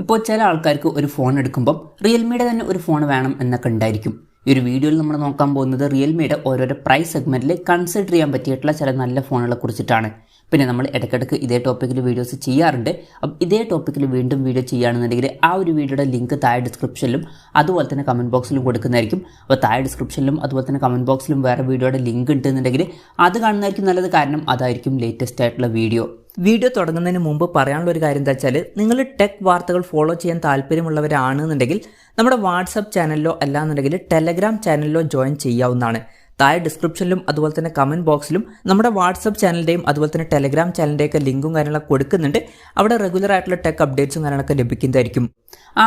ഇപ്പോൾ ചില ആൾക്കാർക്ക് ഒരു ഫോൺ എടുക്കുമ്പോൾ റിയൽമിയുടെ തന്നെ ഒരു ഫോൺ വേണം എന്നൊക്കെ ഉണ്ടായിരിക്കും. ഈ ഒരു വീഡിയോയിൽ നമ്മൾ നോക്കാൻ പോകുന്നത് റിയൽമിയുടെ ഓരോരോ പ്രൈസ് സെഗ്മെന്റിൽ കൺസിഡർ ചെയ്യാൻ പറ്റിയിട്ടുള്ള ചില നല്ല ഫോണുകളെ കുറിച്ചിട്ടാണ്. പിന്നെ നമ്മൾ ഇടയ്ക്കിടയ്ക്ക് ഇതേ ടോപ്പിക്കിൽ വീഡിയോസ് ചെയ്യാറുണ്ട്. അപ്പം ഇതേ ടോപ്പിക്കിൽ വീണ്ടും വീഡിയോ ചെയ്യുകയാണെന്നുണ്ടെങ്കിൽ ആ ഒരു വീഡിയോയുടെ ലിങ്ക് താഴെ ഡിസ്ക്രിപ്ഷനിലും അതുപോലെ തന്നെ കമൻറ്റ് ബോക്സിലും കൊടുക്കുന്നതായിരിക്കും. അപ്പോൾ താഴെ ഡിസ്ക്രിപ്ഷനിലും അതുപോലെ തന്നെ കമൻറ്റ് ബോക്സിലും വേറെ വീഡിയോയുടെ ലിങ്ക് ഉണ്ടെന്നുണ്ടെങ്കിൽ അത് കാണുന്നതായിരിക്കും നല്ലത്. കാരണം അതായിരിക്കും ലേറ്റസ്റ്റ് ആയിട്ടുള്ള വീഡിയോ തുടങ്ങുന്നതിന് മുമ്പ് പറയാനുള്ള ഒരു കാര്യം എന്താ വെച്ചാൽ, നിങ്ങൾ ടെക് വാർത്തകൾ ഫോളോ ചെയ്യാൻ താല്പര്യമുള്ളവരാണെന്നുണ്ടെങ്കിൽ നമ്മുടെ വാട്സപ്പ് ചാനലിലോ അല്ലാന്നുണ്ടെങ്കിൽ ടെലഗ്രാം ചാനലിലോ ജോയിൻ ചെയ്യാവുന്നതാണ്. താഴെ ഡിസ്ക്രിപ്ഷനിലും അതുപോലെ തന്നെ കമൻറ്റ് ബോക്സിലും നമ്മുടെ വാട്സപ്പ് ചാനലിൻ്റെയും അതുപോലെ തന്നെ ടെലഗ്രാം ചാനലിൻ്റെയൊക്കെ ലിങ്കും കാര്യങ്ങളൊക്കെ കൊടുക്കുന്നുണ്ട്. അവിടെ റെഗുലർ ആയിട്ടുള്ള ടെക് അപ്ഡേറ്റ്സും കാര്യങ്ങളൊക്കെ ലഭിക്കുന്നതായിരിക്കും.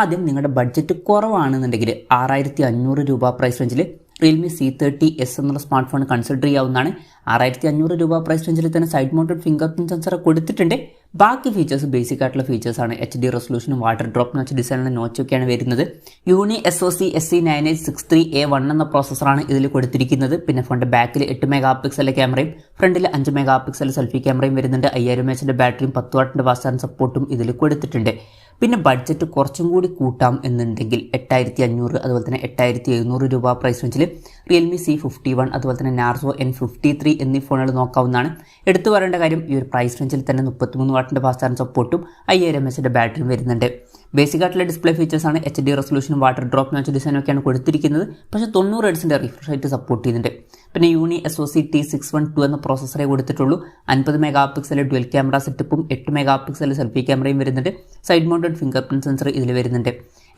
ആദ്യം നിങ്ങളുടെ ബഡ്ജറ്റ് കുറവാണെന്നുണ്ടെങ്കിൽ 6500 രൂപ പ്രൈസ് റേഞ്ചിൽ റിയൽമി C30s എന്നുള്ള സ്മാർട്ട് ഫോൺ കൺസിഡർ ചെയ്യാവുന്നതാണ്. 6500 രൂപ പ്രൈസ് റേഞ്ചിൽ തന്നെ side mounted finger print sensor കൊടുത്തിട്ടുണ്ട്. ബാക്കി ഫീച്ചേഴ്സ് ബേസിക് ആയിട്ടുള്ള ഫീച്ചേഴ്സാണ്. HD റെസൊല്യൂഷനും വാട്ടർ ഡ്രോപ്പ് നോച്ച് ഡിസൈനുള്ള നോച്ചൊക്കെയാണ് വരുന്നത്. യൂണി SoC SE9863A1 എന്ന പ്രോസസ്സറാണ് ഇതിൽ കൊടുത്തിരിക്കുന്നത്. പിന്നെ ഫോണിൻ്റെ ബാക്കിൽ 8 മെഗാ പിക്സൽ ക്യാമറയും ഫ്രണ്ടിൽ 5 മെഗാ പിക്സൽ സെൽഫി ക്യാമറയും വരുന്നുണ്ട്. 5000 mAh ബാറ്ററിയും 10 വാട്ടിൻ്റെ ഫാസ്റ്റ് ചാർജിംഗ് സപ്പോർട്ടും ഇതിൽ കൊടുത്തിട്ടുണ്ട്. പിന്നെ ബഡ്ജറ്റ് കുറച്ചും കൂടി കൂട്ടാം എന്നുണ്ടെങ്കിൽ 8500 അതുപോലെ തന്നെ 8700 രൂപ പ്രൈസ് റേഞ്ചിൽ റിയൽമി C51 അതുപോലെ തന്നെ നാർസോ N53 എന്നീ ഫോണുകൾ നോക്കാവുന്നതാണ്. എടുത്തു പറയേണ്ട കാര്യം, ഈ ഒരു പ്രൈസ് റേഞ്ചിൽ തന്നെ 33 വാട്ടിൻ്റെ ഫാസ്റ്റ് ചാർജിംഗ് സപ്പോർട്ടും 5000 mAh ബാറ്ററിയും വരുന്നുണ്ട്. ബേസിക് ആയിട്ടുള്ള ഡിസ്പ്ലേ ഫീച്ചേഴ്സാണ്. HD റെസൊല്യൂഷനും വാട്ടർ ഡ്രോപ്പ് നോച്ച് ഡിസൈനൊക്കെയാണ് കൊടുത്തിരിക്കുന്നത്. പക്ഷേ 90 Hz റിഫ്രഷ് റേറ്റ് സപ്പോർട്ട് ചെയ്യുന്നുണ്ട്. പിന്നെ യൂണി SoC T612 എന്ന പ്രോസസ്സറേ കൊടുത്തിട്ടുള്ളൂ. 50 മെഗാ പിക്സൽ ഡ്യുവൽ ക്യാമറ സെറ്റപ്പും 8 മെഗാ പിക്സൽ സെൽഫി ക്യാമറയും വരുന്നുണ്ട്. Side mounted finger print sensor ഇതിൽ വരുന്നുണ്ട്.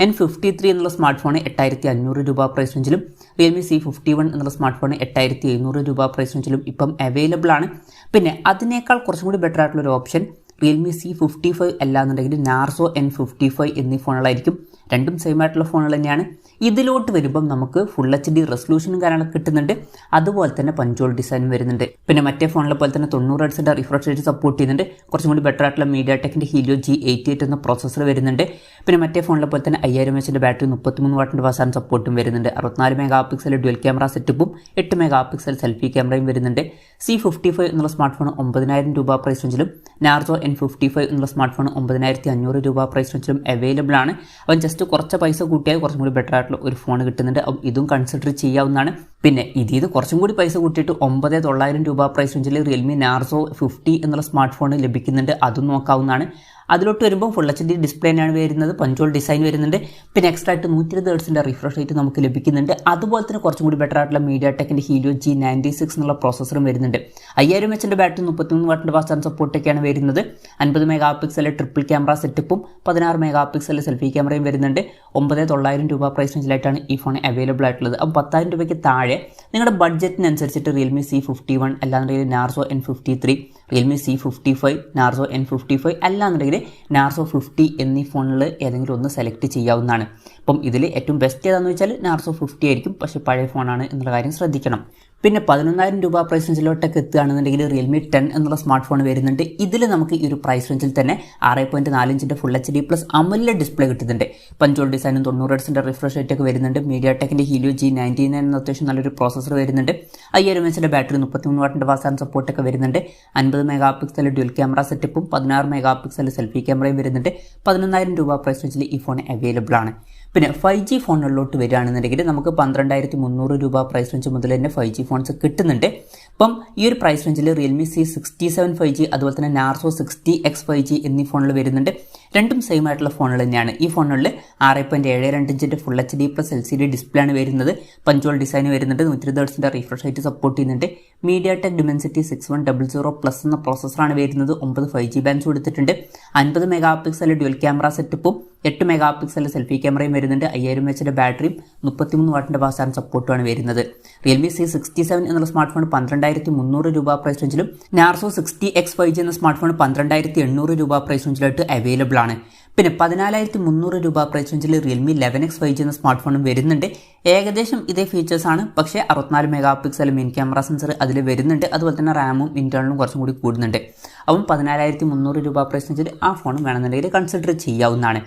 N53 എന്നുള്ള സ്മാർട്ട് ഫോൺ 8500 രൂപ പ്രൈസ് റേഞ്ചിലും റിയൽമി C51 എന്നുള്ള സ്മാർട്ട് ഫോൺ 8700 രൂപ പ്രൈസ് റേഞ്ചിലും ഇപ്പം അവൈലബിൾ ആണ്. പിന്നെ അതിനേക്കാൾ കുറച്ചും കൂടി ബെറ്റർ ആയിട്ടുള്ള ഒരു ഓപ്ഷൻ റിയൽമി C55 അല്ലാന്നുണ്ടെങ്കിൽ നാർസോ N55 എന്നീ ഫോണുകളായിരിക്കും. രണ്ടും സെയിം ആയിട്ടുള്ള ഫോണുകൾ തന്നെയാണ്. ഇതിലോട്ട് വരുമ്പം നമുക്ക് ഫുൾ HD റെസൊല്യൂഷനും കാര്യങ്ങളൊക്കെ കിട്ടുന്നുണ്ട്. അതുപോലെ തന്നെ പഞ്ചോൾ ഡിസൈനും വരുന്നുണ്ട്. പിന്നെ മറ്റേ ഫോണിലെ പോലെ തന്നെ 90 Hz റിഫ്രഷ് റേറ്റ് സപ്പോർട്ട് ചെയ്യുന്നുണ്ട്. കുറച്ചും കൂടി ബെറ്റർ ആയിട്ടുള്ള MediaTekന്റെ Helio G88 എന്ന പ്രോസസ്സർ വരുന്നുണ്ട്. പിന്നെ മറ്റേ ഫോണിലെ പോലെ തന്നെ 5000 mAh ബാറ്ററി 33 വാട്ടിൻ്റെ ഫാസ്റ്റ് ചാർജിംഗ് സപ്പോർട്ടും വരുന്നുണ്ട്. 64 മെഗാ പിക്സൽ ഡ്യുവൽ ക്യാമറ സെറ്റപ്പും 8 മെഗാ പിക്സൽ സെൽഫി ക്യാമറയും വരുന്നുണ്ട്. C55 എന്നുള്ള സ്മാർട്ട് ഫോൺ 9000 രൂപ പ്രൈസ് റേഞ്ചിലും നാർസോ N55 എന്നുള്ള സ്മാർട്ട് ഫോൺ 9500 രൂപ പ്രൈസ് റേഞ്ചിലും അവൈലബിൾ ആണ്. അവൻ ജസ്റ്റ് കുറച്ച് പൈസ കൂട്ടിയാൽ കുറച്ചും കൂടി ബെറ്റർ ആയിട്ടുള്ള ഒരു ഫോൺ കിട്ടുന്നുണ്ട്. അപ്പം ഇതും കൺസിഡർ ചെയ്യാവുന്നതാണ്. പിന്നെ ഇതിൽ കുറച്ചും കൂടി പൈസ കൂട്ടിയിട്ട് 9900 രൂപ പ്രൈസ് റേഞ്ചിൽ റിയൽമി നാർസോ 50 എന്നുള്ള സ്മാർട്ട് ഫോൺ ലഭിക്കുന്നുണ്ട്. അതും നോക്കാവുന്നതാണ്. അതിലോട്ട് വരുമ്പോൾ ഫുൾ HD ഡിസ്പ്ലേ തന്നെയാണ് വരുന്നത്. പഞ്ചോൾ ഡിസൈൻ വരുന്നുണ്ട്. പിന്നെ എക്സ്ട്രാ ആയിട്ട് 120 Hz റിഫ്രഷ് റേറ്റ് നമുക്ക് ലഭിക്കുന്നുണ്ട്. അതുപോലെ തന്നെ കുറച്ചും കൂടി ബെറ്റർ ആയിട്ടുള്ള MediaTekന്റെ Helio G96 എന്നുള്ള പ്രോസസ്സറും വരുന്നുണ്ട്. 5000 mAh ബാറ്ററി 33 വാട്ടിൻ്റെ ഫാസ്റ്റ് ചാർജിംഗ് സപ്പോർട്ടൊക്കെയാണ് വരുന്നത്. 50 മെഗാ പിക്സൽ ട്രിപ്പിൾ ക്യാമറ സെറ്റപ്പും 16 മെഗാ പിക്സൽ സെൽഫി ക്യാമറയും വരുന്നുണ്ട്. 9900 രൂപ പ്രൈസ് റേഞ്ചിലായിട്ടാണ് ഈ ഫോൺ അവൈലബിൾ ആയിട്ടുള്ളത്. അപ്പം 10000 രൂപയ്ക്ക് താഴെ നിങ്ങളുടെ ബഡ്ജറ്റിനനുസരിച്ചിട്ട് റിയൽമി C51 അല്ലാന്നുണ്ടെങ്കിൽ Narzo N53, Realme C55, Narzo N55 അല്ലാന്നുണ്ടെങ്കിൽ നാർസോ 50 എന്നീ ഫോണിൽ ഏതെങ്കിലും ഒന്ന് സെലക്ട് ചെയ്യാവുന്നതാണ്. അപ്പം ഇതിൽ ഏറ്റവും ബെസ്റ്റ് ഏതാണെന്ന് വെച്ചാൽ നാർസോ 50 ആയിരിക്കും. പക്ഷേ പഴയ ഫോണാണ് എന്നുള്ള കാര്യം ശ്രദ്ധിക്കണം. പിന്നെ 11000 രൂപ പ്രൈസ് റേഞ്ചിലോട്ടൊക്കെ എത്തുകയാണെന്നുണ്ടെങ്കിൽ റിയൽമി 10 എന്നുള്ള സ്മാർട്ട് ഫോൺ വരുന്നുണ്ട്. ഇതിൽ നമുക്ക് ഈ ഒരു പ്രൈസ് റേഞ്ചിൽ തന്നെ 6.4 ഇഞ്ചിൻ്റെ full HD plus AMOLED display കിട്ടുന്നുണ്ട്. പഞ്ചോൾ ഡിസൈനും 90 Hz റിഫ്രഷ് റേറ്റ് ഒക്കെ വരുന്നുണ്ട്. MediaTekന്റെ Helio G99 എന്ന അത്യാവശ്യം നല്ലൊരു പ്രോസസ്സർ വരുന്നുണ്ട്. 5000 mAh ബാറ്ററി 33 വാട്ടിൻ്റെ ഫാസ്റ്റ് ചാർജിംഗ് സപ്പോർട്ടൊക്കെ വരുന്നുണ്ട്. 50 മെഗാ പിക്സൽ ഡ്യുവൽ ക്യാമറ സെറ്റപ്പും 16 മെഗാ പിക്സൽ സെൽഫി ക്യാമറയും വരുന്നുണ്ട്. 11000 രൂപ പ്രൈസ് റേഞ്ചിൽ ഈ ഫോൺ അവൈലബിൾ ആണ്. പിന്നെ 5G ഫോണുകളിലോട്ട് വരികയാണെന്നുണ്ടെങ്കിൽ നമുക്ക് 12300 രൂപ പ്രൈസ് റേഞ്ച് മുതൽ തന്നെ 5G ഫോൺസ് കിട്ടുന്നുണ്ട്. അപ്പം ഈ ഒരു പ്രൈസ് റേഞ്ചിൽ റിയൽമി C67 5G അതുപോലെ തന്നെ നാർസോ 60X 5G എന്നീ ഫോണുകൾ വരുന്നുണ്ട്. രണ്ടും സെയിം ആയിട്ടുള്ള ഫോണുകൾ തന്നെയാണ്. ഈ ഫോണുകളിൽ 6.72 ഇഞ്ചിൻ്റെ full HD plus LCD display ആണ് വരുന്നത്. പഞ്ചോൾ ഡിസൈൻ വരുന്നുണ്ട്. 120 Hz റിഫ്രഷ് റേറ്റ് സപ്പോർട്ട് ചെയ്യുന്നുണ്ട്. MediaTek Dimensity 6100 പ്ലസ് എന്ന പ്രോസസ്സറാണ് വരുന്നത്. 9 5G ബാൻഡ്സ് കൊടുത്തിട്ടുണ്ട്. 50 മെഗാ പിക്സൽ ഡ്യുവൽ ക്യാമറ സെറ്റപ്പും 8 മെഗാ പിക്സൽ സെൽഫി ക്യാമറയും വരുന്നുണ്ട്. 5000 mAh ബാറ്ററിയും 33 വാട്ടിൻ്റെ ഫാസ്റ്റ് ചാർജിംഗ് സപ്പോർട്ടുമാണ് വരുന്നത്. റിയൽമി C67 എന്നുള്ള സ്മാർട്ട് ഫോൺ 12300 രൂപ പ്രൈസ് റേഞ്ചിലും നാർസോ 60X 5G എന്ന സ്മാർട്ട് ഫോൺ 12800 രൂപ പ്രൈസ് റേഞ്ചിലായിട്ട് അവൈലബിൾ ആണ്. പിന്നെ 14300 രൂപ പ്രൈസ് റേഞ്ചിൽ റിയൽമി 11X 5G എന്ന സ്മാർട്ട് ഫോണും വരുന്നുണ്ട്. ഏകദേശം ഇതേ ഫീച്ചേഴ്സാണ്. പക്ഷേ 64 mega pixel main camera sensor അതിൽ വരുന്നുണ്ട്. അതുപോലെ തന്നെ റാമും ഇന്റേണലും കുറച്ചും കൂടി കൂടുന്നുണ്ട്. അപ്പം 14300 രൂപ പ്രൈസ് റേഞ്ചിൽ ആ ഫോണും വേണമെന്നുണ്ടെങ്കിൽ കൺസിഡർ ചെയ്യാവുന്നതാണ്.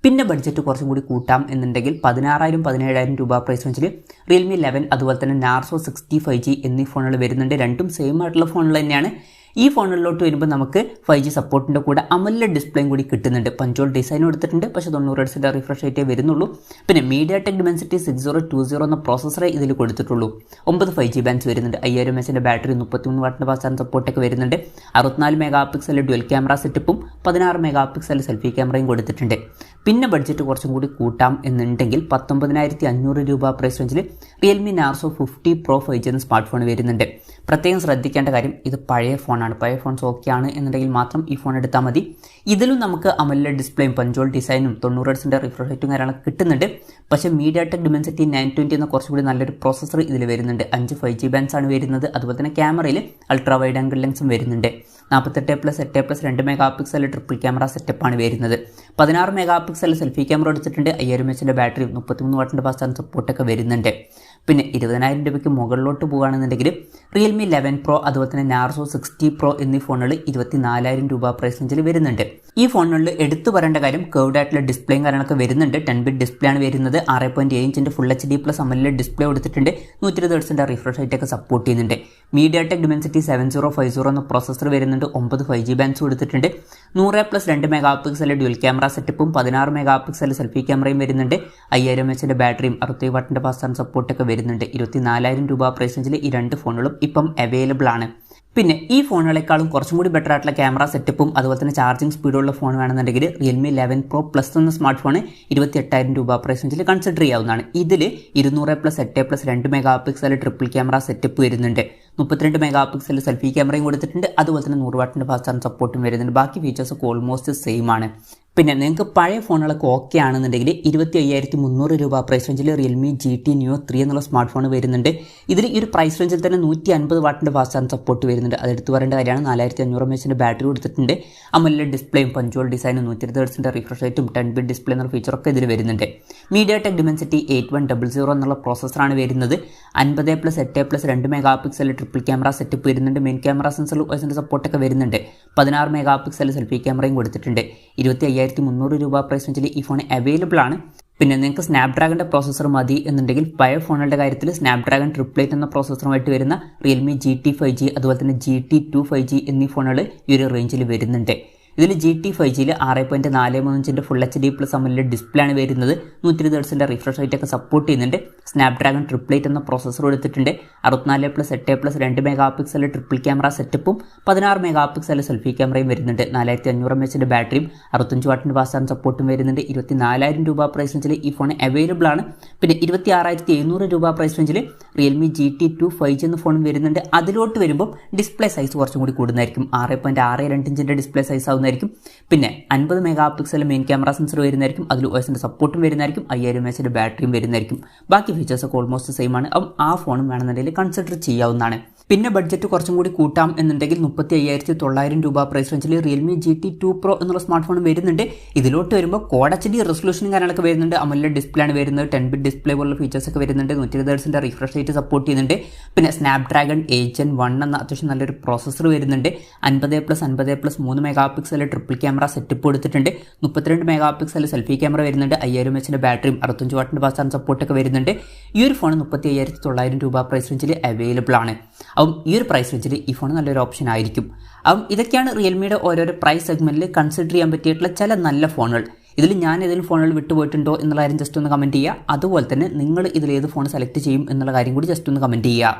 പിന്നെ ബഡ്ജറ്റ് കുറച്ചും കൂടി കൂട്ടാം എന്നുണ്ടെങ്കിൽ 16000-17000 രൂപ പ്രൈസ് റേഞ്ചിൽ റിയൽമി 11 അതുപോലെ തന്നെ നാർസോ 60 5G എന്നീ ഫോണുകൾ വരുന്നുണ്ട്. രണ്ടും സെയിം ആയിട്ടുള്ള ഫോണുകൾ തന്നെയാണ്. ഈ ഫോണുകളിലോട്ട് വരുമ്പോൾ നമുക്ക് 5G സപ്പോർട്ടിൻ്റെ കൂടെ AMOLED ഡിസ്പ്ലേയും കൂടി കിട്ടുന്നുണ്ട്. പഞ്ചോൾ ഡിസൈനും എടുത്തിട്ടുണ്ട്, പക്ഷേ 90 ഹെർട്സിൻ്റെ റിഫ്രഷ് റേറ്റേ വരുന്നുള്ളൂ. പിന്നെ MediaTek Dimensity 6020 എന്ന പ്രോസസ്സറെ ഇതിൽ കൊടുത്തിട്ടുള്ളൂ. 9 5G ബാൻഡ്സ് വരുന്നുണ്ട്. 5000 mAh ബാറ്ററി, 33 വാട്ടിൻ്റെ ഫാസ്റ്റ് ചാർജിംഗ് സപ്പോർട്ടൊക്കെ വരുന്നുണ്ട്. 64 മെഗാ പിക്സൽ ഡ്യുവൽ ക്യാമറ സെറ്റപ്പും 16 മെഗാ പിക്സൽ സെൽഫി ക്യാമറയും കൊടുത്തിട്ടുണ്ട്. പിന്നെ ബഡ്ജറ്റ് കുറച്ചും കൂടി കൂട്ടാം എന്നുണ്ടെങ്കിൽ 19,500 രൂപ പ്രൈസ് റേഞ്ചിൽ റിയൽമി നാർസോ 50 Pro 5G എന്ന സ്മാർട്ട് ഫോൺ വരുന്നുണ്ട്. പ്രത്യേകം ശ്രദ്ധിക്കേണ്ട കാര്യം, ഇത് പഴയ ഫോണാണ്. പഴയ ഫോൺസ് ഓക്കെ ആണ് എന്നുണ്ടെങ്കിൽ മാത്രം ഈ ഫോൺ എടുത്താൽ മതി. ഇതിലും നമുക്ക് AMOLED ഡിസ്പ്ലേയും പഞ്ചോൾ ഡിസൈനും 90 ഹെർട്സിൻ്റെ റിഫ്രഷ് റേറ്റും കാര്യങ്ങളൊക്കെ കിട്ടുന്നുണ്ട്. പക്ഷേ MediaTek Dimensity 920 എന്ന കുറച്ചുകൂടി നല്ലൊരു പ്രോസസ്സർ ഇതിൽ വരുന്നുണ്ട്. 5 5G ബാൻഡ്സ് ആണ് വരുന്നത്. അതുപോലെ തന്നെ ക്യാമറയിൽ അൾട്രാ വൈഡ് ആംഗിൾ ലെൻസും വരുന്നുണ്ട്. 48+8+ 2 മെഗാ പിക്സൽ ട്രിപ്പിൾ ക്യാമറ സെറ്റപ്പാണ് വരുന്നത്. 16 മെഗാ പിക്സൽ സെൽഫി ക്യാമറ എടുത്തിട്ടുണ്ട്. 5000 mAh ബാറ്ററിയും 33 വാട്ടിൻ്റെ ഫാസ്റ്റ് ചാർജിംഗ് സപ്പോർട്ടൊക്കെ വരുന്നുണ്ട്. പിന്നെ 20,000 രൂപയ്ക്ക് മുകളിലോട്ട് പോകുകയാണെന്നുണ്ടെങ്കിൽ റിയൽമി 11 Pro അതുപോലെ തന്നെ നാർസോ 60 Pro എന്നീ ഫോണുകൾ 24,000 രൂപ പ്രൈസ് റേഞ്ചിൽ വരുന്നുണ്ട്. ഈ ഫോണുകളിൽ എടുത്തു പറയേണ്ട കാര്യം, കർവ്ഡ് ആയിട്ടുള്ള ഡിസ്പ്ലേയും കാര്യങ്ങളൊക്കെ വരുന്നുണ്ട്. 10 ഡിസ്പ്ലേ ആണ് വരുന്നത്. 6.7 ഇഞ്ചിൻ്റെ ഫുൾ HD+ AMOLED ഡിസ്പ്ലേ കൊടുത്തിട്ടുണ്ട്. 120 ഹെർട്സിൻ്റെ റിഫ്രഷ് റേറ്റ് ഒക്കെ സപ്പോർട്ട് ചെയ്യുന്നുണ്ട്. MediaTek Dimensity 7050 എന്ന പ്രോസസ്സർ വരുന്നുണ്ട്. 9 5G ബാൻഡ്സ് കൊടുത്തിട്ടുണ്ട്. 100+2 മെഗാ പിക്സൽ ഡ്യുവൽ ക്യാമറ സെറ്റപ്പും 16 മെഗാ പിക്സൽ സെൽഫി ക്യാമറയും വരുന്നുണ്ട്. 5000 mAh ബാറ്ററിയും 60 വാട്ടിൻ്റെ ഫാസ്റ്റ് ചാർജിംഗ് സപ്പോർട്ടൊക്കെ വരുന്നുണ്ട്. 24,000 രൂപ പ്രൈസ് റേഞ്ചിൽ ഈ രണ്ട് ഫോണുകളും ഇപ്പം അവൈലബിൾ ആണ്. പിന്നെ ഈ ഫോണുകളെക്കാളും കുറച്ചും കൂടി ബെറ്റർ ആയിട്ടുള്ള ക്യാമറ സെറ്റപ്പും അതുപോലെ തന്നെ ചാർജിങ് സ്പീഡുള്ള ഫോൺ വേണമെന്നുണ്ടെങ്കിൽ റിയൽമി 11 Pro Plus എന്ന സ്മാർട്ട് ഫോൺ 28,000 രൂപ പ്രൈസ് റേഞ്ചിൽ കൺസിഡർ ചെയ്യാവുന്നതാണ്. ഇതിൽ 200+8+2 mega pixel triple camera setup വരുന്നുണ്ട്. 32 മെഗാ പിക്സൽ സെൽഫി ക്യാമറയും കൊടുത്തിട്ടുണ്ട്. അതുപോലെ തന്നെ 100 വാട്ടിൻ്റെ ഫാസ്റ്റ് ചാർജിംഗ് സപ്പോർട്ടും വരുന്നുണ്ട്. ബാക്കി ഫീച്ചേഴ്സ് ഒക്കെ ഓൾമോസ്റ്റ് സെയിം ആണ്. പിന്നെ നിങ്ങൾക്ക് പഴയ ഫോണുകളൊക്കെ ഓക്കെ ആണെന്നുണ്ടെങ്കിൽ 25,300 രൂപ പ്രൈസ് റേഞ്ചിൽ റിയൽമി GT Neo 3 എന്നുള്ള സ്മാർട്ട് ഫോൺ വരുന്നുണ്ട്. ഇതിൽ ഈ ഒരു പ്രൈസ് റേഞ്ചിൽ തന്നെ 150 വാട്ടിൻ്റെ ഫാസ്റ്റ് ചാർജിംഗ് സപ്പോർട്ട് വരുന്നുണ്ട്. അതെടുത്ത് പറയേണ്ട കാര്യമാണ്. 4500 mAh ബാറ്ററി കൊടുത്തിട്ടുണ്ട്. AMOLED ഡിസ്പ്ലേയും പഞ്ചോൾ ഡിസൈനും 120 ഹെർട്സിൻ്റെ റിഫ്രഷ് റേറ്റും 10 ഡിസ്പ്ലേ എന്നുള്ള ഫീച്ചറൊക്കെ ഇതിൽ വരുന്നുണ്ട്. MediaTek Dimensity 8100 എന്നുള്ള പ്രോസസ്സറാണ് വരുന്നത്. 50+8+2 mega pixel triple camera setup വരുന്നുണ്ട്. മെയിൻ ക്യാമറ സെൻസർ വോയിസിൻ്റെ സപ്പോർട്ടൊക്കെ വരുന്നുണ്ട്. 16 മെഗാ പിക്സൽ സെൽഫി ക്യാമറയും കൊടുത്തിട്ടുണ്ട്. 25,300 രൂപ പ്രൈസ് റേഞ്ചിൽ ഈ ഫോൺ അവൈലബിൾ ആണ്. പിന്നെ നിങ്ങൾക്ക് സ്നാപ്ഡ്രാഗൻ്റെ പ്രോസസ്സർ മതി എന്നുണ്ടെങ്കിൽ പഴയ ഫോണുകളുടെ കാര്യത്തിൽ സ്നാപ്ഡ്രാഗൺ 888 എന്ന പ്രോസസ്സറുമായിട്ട് വരുന്ന റിയൽമി GT 5G അതുപോലെ തന്നെ GT 2 5G എന്നീ ഫോണുകൾ ഈ ഒരു റേഞ്ചിൽ വരുന്നുണ്ട്. ഇതിൽ GT 5Gയിൽ 6.43 ഇഞ്ചിൻ്റെ ഫുൾ HD+ AMOLED ഡിസ്പ്ലേ ആണ് വരുന്നത്. 120 ഹെർട്സിൻ്റെ റിഫ്രഷ് റേറ്റ് ഒക്കെ സപ്പോർട്ട് ചെയ്യുന്നുണ്ട്. സ്നാപ്ഡ്രാഗൺ 888 എന്ന പ്രോസസ്സർ എടുത്തിട്ടുണ്ട്. 64+8+2 മെഗാ പിക്സൽ ട്രിപ്പിൾ ക്യാമറ സെറ്റപ്പും 16 മെഗാ പിക്സൽ സെൽഫി ക്യാമറയും വരുന്നുണ്ട്. 4500 mAh ബാറ്ററിയും 65 വാട്ടിൻ്റെ ഫാസ്റ്റ് ചാർജിംഗ് സപ്പോർട്ടും വരുന്നുണ്ട്. 24,000 രൂപ പ്രൈസ് റേഞ്ചിൽ ഈ ഫോൺ അവൈലബിൾ ആണ്. പിന്നെ 26,700 രൂപ പ്രൈസ് റേഞ്ചിൽ റിയൽമി GT 2 5G എന്ന ഫോണും വരുന്നുണ്ട്. അതിലോട്ട് വരുമ്പോൾ ഡിസ്പ്ലേ സൈസ് കുറച്ചും കൂടി കൂടുന്നതായിരിക്കും. 6.62 ഇഞ്ചിൻ്റെ ഡിസ്പ്ലേ സൈസ് ആവുന്നതായിരിക്കും. പിന്നെ 50 mega pixel main camera sensor വരുന്നതായിരിക്കും. അതിൽ OISന്റെ സപ്പോർട്ടും വരുന്നതായിരിക്കും. 5000 mAh ബാറ്ററിയും വരുന്നതായിരിക്കും. ബാക്കി ഫീച്ചേഴ്സ് ഒക്കെ ഓൾമോസ്റ്റ് സെയിം ആണ്. ആ ഫോണും വേണമെന്നുണ്ടെങ്കിൽ കൺസിഡർ ചെയ്യാവുന്നതാണ്. പിന്നെ ബഡ്ജറ്റ് കുറച്ചും കൂടി കൂട്ടാം എന്നുണ്ടെങ്കിൽ 35,900 രൂപ പ്രൈസ് റേഞ്ചിൽ റിയൽമി GT 2 Pro എന്നുള്ള സ്മാർട്ട് ഫോൺ വരുന്നുണ്ട്. ഇതിലോട്ട് വരുമ്പോൾ Quad HD റെസൊല്യൂഷനും കാര്യങ്ങളൊക്കെ വരുന്നുണ്ട്. AMOLED ഡിസ്പ്ലേ ആണ് വരുന്നത്. 10 ഡിസ്പ്ലേ പോലുള്ള ഫീച്ചേഴ്സ് ഒക്കെ വരുന്നുണ്ട്. 120 ഹെർട്സിൻ്റെ റിഫ്രഷ് റേറ്റ് സപ്പോർട്ട് ചെയ്യുന്നുണ്ട്. പിന്നെ സ്നാപ്ഡ്രാഗൺ 8 Gen 1 എന്ന അത്യാവശ്യം നല്ലൊരു പ്രോസസ്സർ വരുന്നുണ്ട്. 50+50+3 mega pixel triple camera setup കൊടുത്തിട്ടുണ്ട്. 32 മെഗാ പിക്സൽ സെൽഫി ക്യാമറ വരുന്നുണ്ട്. 5000 mAh ബാറ്ററിയും 65 വാട്ടിൻ്റെ ഫാസ്റ്റ് ചാർജിംഗ് സപ്പോർട്ടൊക്കെ വരുന്നുണ്ട്. ഈ ഒരു ഫോൺ 35,900 രൂപ പ്രൈസ് റേഞ്ചിൽ അവൈലബിൾ ആണ്. അപ്പം ഈ ഒരു പ്രൈസ് റേഞ്ചിൽ ഈ ഫോൺ നല്ലൊരു ഓപ്ഷൻ ആയിരിക്കും. അപ്പം ഇതൊക്കെയാണ് റിയൽമിയുടെ ഓരോരോ പ്രൈസ് സെഗ്മെൻറ്റിൽ കൺസിഡർ ചെയ്യാൻ പറ്റിയിട്ടുള്ള ചില നല്ല ഫോണുകൾ. ഇതിൽ ഞാൻ ഏതെങ്കിലും ഫോണുകൾ വിട്ടുപോയിട്ടുണ്ടോ എന്നുള്ള കാര്യം ജസ്റ്റ് ഒന്ന് കമൻറ്റ് ചെയ്യുക. അതുപോലെ തന്നെ നിങ്ങൾ ഇതിൽ ഏത് ഫോൺ സെലക്ട് ചെയ്യും എന്നുള്ള കാര്യം കൂടി ജസ്റ്റ് ഒന്ന് കമൻറ്റ് ചെയ്യുക.